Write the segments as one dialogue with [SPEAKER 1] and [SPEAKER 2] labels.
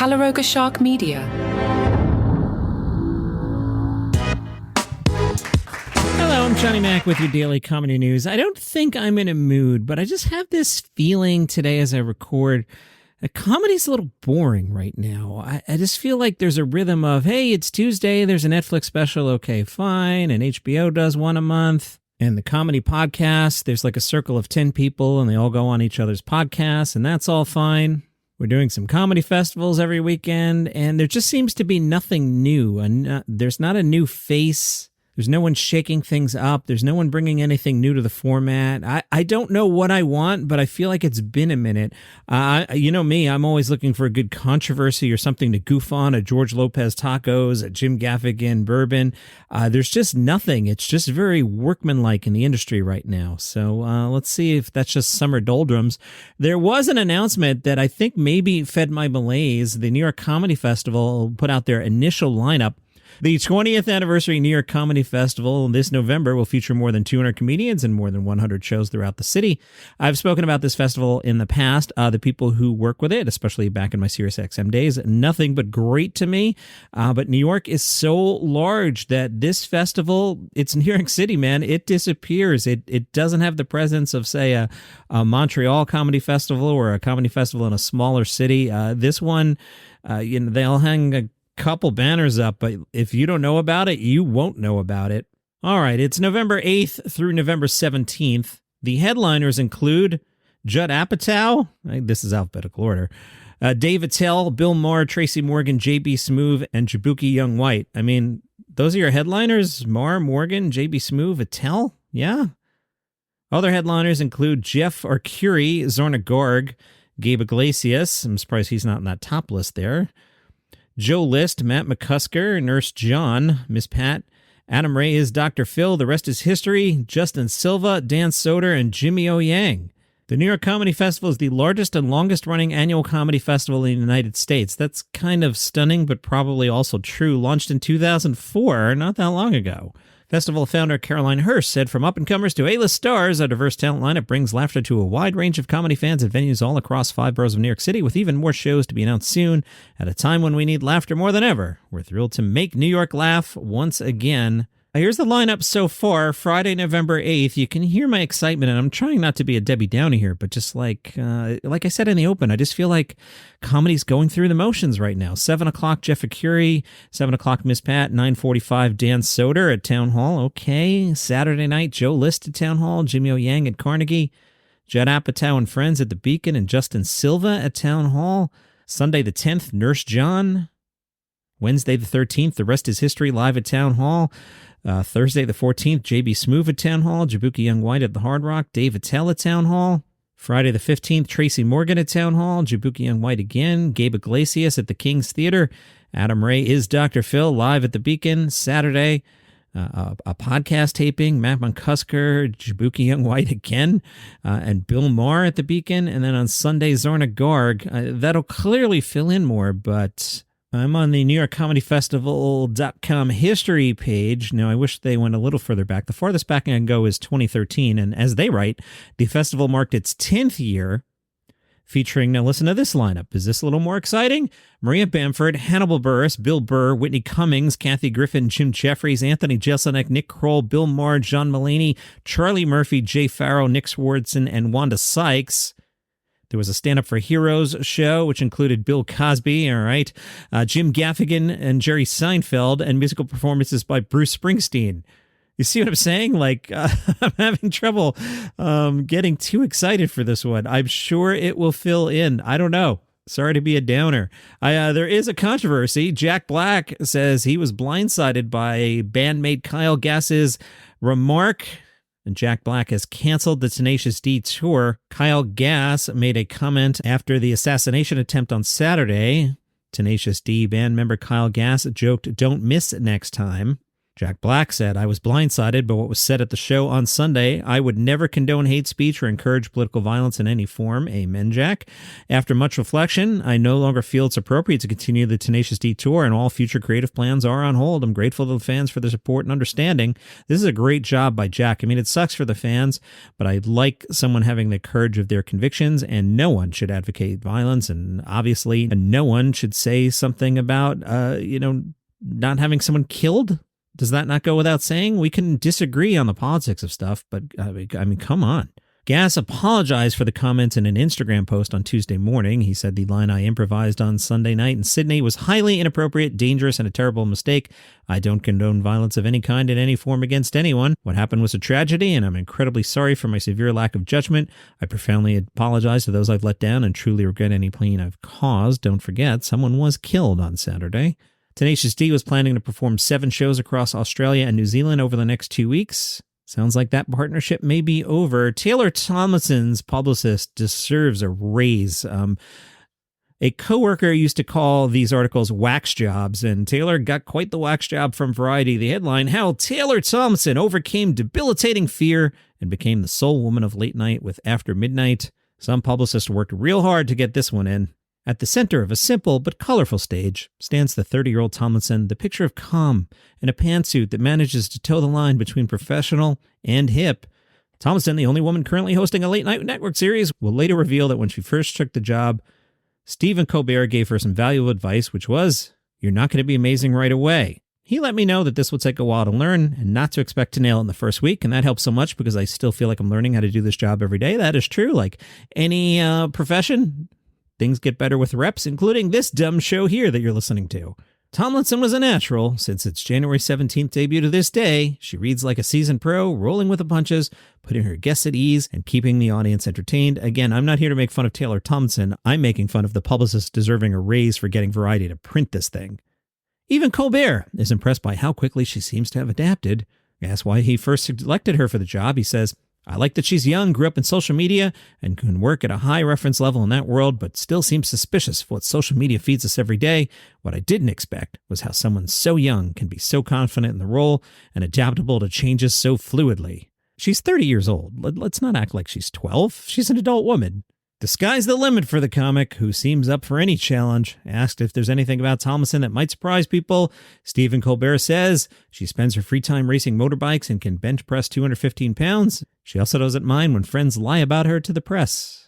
[SPEAKER 1] Calaroga Shark Media.
[SPEAKER 2] Hello, I'm Johnny Mac with your daily comedy news. I don't think I'm in a mood, but I just have this feeling today as I record that comedy's a little boring right now. I just feel like there's a rhythm of, hey, it's Tuesday, there's a Netflix special, okay, fine, and HBO does one a month. And the comedy podcast, there's like a circle of 10 people, and they all go on each other's podcasts, and that's all fine. We're doing some comedy festivals every weekend, and there just seems to be nothing new. And there's not a new face. There's no one shaking things up. There's no one bringing anything new to the format. I don't know what I want, but I feel like it's been a minute. You know me, I'm always looking for a good controversy or something to goof on, a George Lopez tacos, a Jim Gaffigan bourbon. There's just nothing. It's just very workmanlike in the industry right now. So let's see if that's just summer doldrums. There was an announcement that I think maybe fed my malaise. The New York Comedy Festival put out their initial lineup. The 20th anniversary New York Comedy Festival this November will feature more than 200 comedians and more than 100 shows throughout the city. I've spoken about this festival in the past. The people who work with it, especially back in my SiriusXM days, nothing but great to me. But New York is so large that this festival, it's New York City, man. It disappears. It doesn't have the presence of, say, a Montreal Comedy Festival or a comedy festival in a smaller city. This one, they'll hang a couple banners up, but if you don't know about it, you won't know about it. All right, it's November 8th through November 17th. The headliners include Judd Apatow, this is alphabetical order, Dave Attell, Bill Maher, Tracy Morgan, J.B. Smoove, and Jaboukie Young-White. I mean, those are your headliners? Maher, Morgan, J.B. Smoove, Attell? Yeah. Other headliners include Jeff Arcuri, Zorna Garg, Gabe Iglesias. I'm surprised he's not on that top list there. Joe List, Matt McCusker, Nurse John, Miss Pat, Adam Ray is Dr. Phil, The Rest is History, Justin Silva, Dan Soder, and Jimmy O. Yang. The New York Comedy Festival is the largest and longest-running annual comedy festival in the United States. That's kind of stunning, but probably also true. Launched in 2004, not that long ago. Festival founder Caroline Hirsch said, from up-and-comers to A-list stars, a diverse talent lineup brings laughter to a wide range of comedy fans at venues all across 5 boroughs of New York City, with even more shows to be announced soon. At a time when we need laughter more than ever, we're thrilled to make New York laugh once again. Here's the lineup so far. Friday, November 8th. You can hear my excitement, and I'm trying not to be a Debbie Downey here, but just like I said in the open, I just feel like comedy's going through the motions right now. 7 o'clock, Jeff Arcuri. 7 o'clock, Miss Pat. 9:45, Dan Soder at Town Hall. Okay. Saturday night, Joe List at Town Hall. Jimmy O. Yang at Carnegie. Judd Apatow and Friends at the Beacon, and Justin Silva at Town Hall. Sunday the 10th, Nurse John. Wednesday the 13th, The Rest is History live at Town Hall. Thursday the 14th, J.B. Smoove at Town Hall, Jaboukie Young-White at the Hard Rock, Dave Attell at Town Hall. Friday the 15th, Tracy Morgan at Town Hall, Jaboukie Young-White again, Gabe Iglesias at the King's Theater, Adam Ray is Dr. Phil live at the Beacon. Saturday, a podcast taping, Matt McCusker, Jaboukie Young-White again, and Bill Maher at the Beacon. And then on Sunday, Zorna Garg. That'll clearly fill in more, but I'm on the New York Comedy Festival.com history page. Now, I wish they went a little further back. The farthest back I can go is 2013, and as they write, the festival marked its 10th year, featuring, now listen to this lineup. Is this a little more exciting? Maria Bamford, Hannibal Buress, Bill Burr, Whitney Cummings, Kathy Griffin, Jim Jeffries, Anthony Jeselnik, Nick Kroll, Bill Maher, John Mulaney, Charlie Murphy, Jay Farrow, Nick Swardson, and Wanda Sykes. There was a Stand Up for Heroes show, which included Bill Cosby, all right, Jim Gaffigan and Jerry Seinfeld, and musical performances by Bruce Springsteen. You see what I'm saying? Like, I'm having trouble getting too excited for this one. I'm sure it will fill in. I don't know. Sorry to be a downer. There is a controversy. Jack Black says he was blindsided by bandmate Kyle Gass's remark, and Jack Black has canceled the Tenacious D tour. Kyle Gass made a comment after the assassination attempt on Saturday. Tenacious D band member Kyle Gass joked, "Don't miss next time." Jack Black said, I was blindsided by what was said at the show on Sunday. I would never condone hate speech or encourage political violence in any form. Amen, Jack. After much reflection, I no longer feel it's appropriate to continue the Tenacious D tour, and all future creative plans are on hold. I'm grateful to the fans for their support and understanding. This is a great job by Jack. I mean, it sucks for the fans, but I like someone having the courage of their convictions, and no one should advocate violence, and obviously no one should say something about, not having someone killed. Does that not go without saying? We can disagree on the politics of stuff, but I mean, come on. Gass apologized for the comments in an Instagram post on Tuesday morning. He said the line I improvised on Sunday night in Sydney was highly inappropriate, dangerous, and a terrible mistake. I don't condone violence of any kind in any form against anyone. What happened was a tragedy, and I'm incredibly sorry for my severe lack of judgment. I profoundly apologize to those I've let down and truly regret any pain I've caused. Don't forget, someone was killed on Saturday. Tenacious D was planning to perform 7 shows across Australia and New Zealand over the next 2 weeks. Sounds like that partnership may be over. Taylor Tomlinson's publicist deserves a raise. A coworker used to call these articles wax jobs, and Taylor got quite the wax job from Variety. The headline, How Taylor Tomlinson Overcame Debilitating Fear and Became the Sole Woman of Late Night with After Midnight. Some publicists worked real hard to get this one in. At the center of a simple but colorful stage stands the 30-year-old Tomlinson, the picture of calm in a pantsuit that manages to toe the line between professional and hip. Tomlinson, the only woman currently hosting a late-night network series, will later reveal that when she first took the job, Stephen Colbert gave her some valuable advice, which was, you're not going to be amazing right away. He let me know that this will take a while to learn and not to expect to nail it in the first week, and that helps so much because I still feel like I'm learning how to do this job every day. That is true. Like any profession, things get better with reps, including this dumb show here that you're listening to. Tomlinson was a natural since its January 17th debut to this day. She reads like a seasoned pro, rolling with the punches, putting her guests at ease, and keeping the audience entertained. Again, I'm not here to make fun of Taylor Tomlinson. I'm making fun of the publicist deserving a raise for getting Variety to print this thing. Even Colbert is impressed by how quickly she seems to have adapted. Asked why he first selected her for the job, he says, I like that she's young, grew up in social media, and can work at a high reference level in that world, but still seems suspicious of what social media feeds us every day. What I didn't expect was how someone so young can be so confident in the role and adaptable to changes so fluidly. She's 30 years old. Let's not act like she's 12. She's an adult woman. The sky's the limit for the comic, who seems up for any challenge. Asked if there's anything about Tomlinson that might surprise people, Stephen Colbert says she spends her free time racing motorbikes and can bench press 215 pounds. She also doesn't mind when friends lie about her to the press.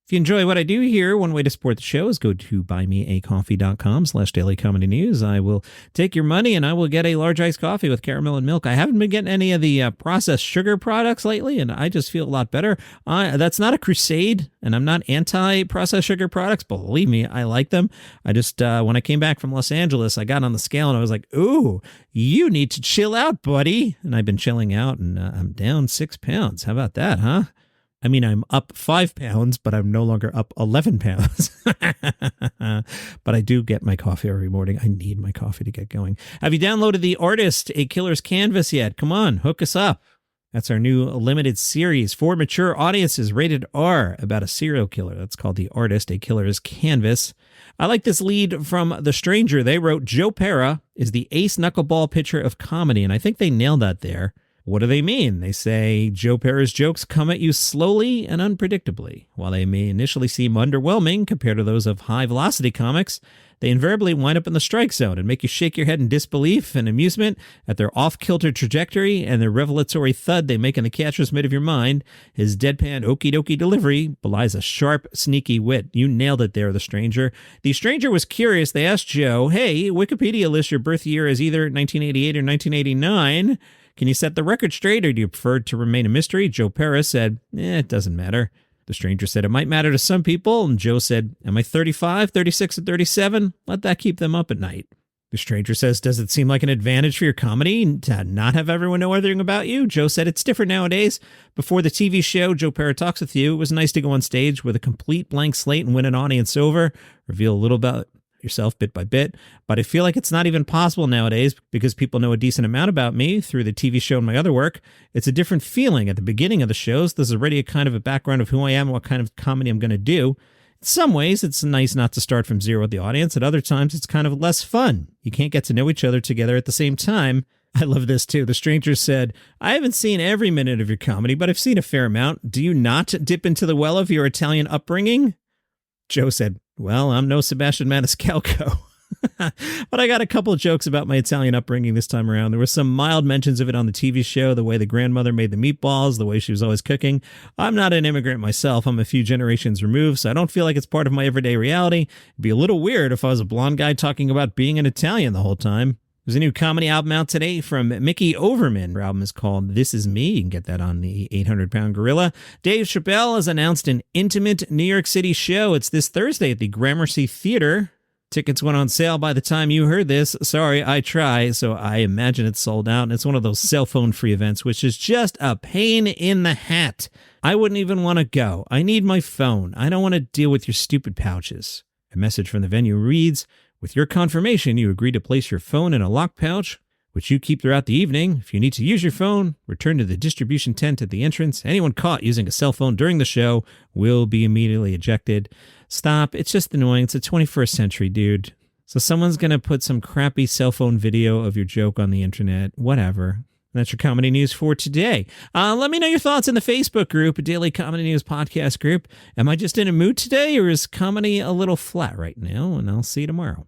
[SPEAKER 2] If you enjoy what I do here, one way to support the show is go to buymeacoffee.com/dailycomedynews. I will take your money and I will get a large iced coffee with caramel and milk. I haven't been getting any of the processed sugar products lately, and I just feel a lot better. That's not a crusade, and I'm not anti-processed sugar products. Believe me, I like them. I just, when I came back from Los Angeles, I got on the scale and I was like, ooh, you need to chill out, buddy. And I've been chilling out, and I'm down 6 pounds. How about that, huh? I mean, I'm up 5 pounds, but I'm no longer up 11 pounds. But I do get my coffee every morning. I need my coffee to get going. Have you downloaded The Artist, A Killer's Canvas yet? Come on, hook us up. That's our new limited series for mature audiences, rated R, about a serial killer. That's called The Artist, A Killer's Canvas. I like this lead from The Stranger. They wrote, Joe Pera is the ace knuckleball pitcher of comedy, and I think they nailed that there. What do they mean? They say Joe Pera's jokes come at you slowly and unpredictably. While they may initially seem underwhelming compared to those of high-velocity comics, they invariably wind up in the strike zone and make you shake your head in disbelief and amusement at their off-kilter trajectory and the revelatory thud they make in the catcher's mitt of your mind. His deadpan okie-dokie delivery belies a sharp, sneaky wit. You nailed it there, The Stranger. The Stranger was curious. They asked Joe, hey, Wikipedia lists your birth year as either 1988 or 1989. Can you set the record straight, or do you prefer to remain a mystery? Joe Pera said, it doesn't matter. The Stranger said it might matter to some people, and Joe said, am I 35, 36, or 37? Let that keep them up at night. The Stranger says, does it seem like an advantage for your comedy to not have everyone know everything about you? Joe said, it's different nowadays. Before the TV show, Joe Pera Talks With You, it was nice to go on stage with a complete blank slate and win an audience over, reveal a little about yourself bit by bit, but I feel like it's not even possible nowadays because people know a decent amount about me through the TV show and my other work. It's a different feeling at the beginning of the shows. There's already a kind of a background of who I am and what kind of comedy I'm going to do. Some ways, it's nice not to start from zero with the audience. At other times, it's kind of less fun. You can't get to know each other together at the same time. I love this, too. The stranger said, I haven't seen every minute of your comedy, but I've seen a fair amount. Do you not dip into the well of your Italian upbringing? Joe said, well, I'm no Sebastian Maniscalco. But I got a couple of jokes about my Italian upbringing this time around. There were some mild mentions of it on the TV show, the way the grandmother made the meatballs, the way she was always cooking. I'm not an immigrant myself. I'm a few generations removed, so I don't feel like it's part of my everyday reality. It'd be a little weird if I was a blonde guy talking about being an Italian the whole time. There's a new comedy album out today from Mickey Overman. Her album is called This Is Me. You can get that on the 800-Pound Gorilla. Dave Chappelle has announced an intimate New York City show. It's this Thursday at the Gramercy Theater. Tickets went on sale by the time you heard this. Sorry, I try, so I imagine it's sold out. And it's one of those cell phone-free events, which is just a pain in the hat. I wouldn't even want to go. I need my phone. I don't want to deal with your stupid pouches. A message from the venue reads, with your confirmation, you agree to place your phone in a locked pouch, which you keep throughout the evening. If you need to use your phone, return to the distribution tent at the entrance. Anyone caught using a cell phone during the show will be immediately ejected. Stop. It's just annoying. It's the 21st century, dude. So someone's going to put some crappy cell phone video of your joke on the internet. Whatever. That's your comedy news for today. Let me know your thoughts in the Facebook group, a Daily Comedy News podcast group. Am I just in a mood today, or is comedy a little flat right now? And I'll see you tomorrow.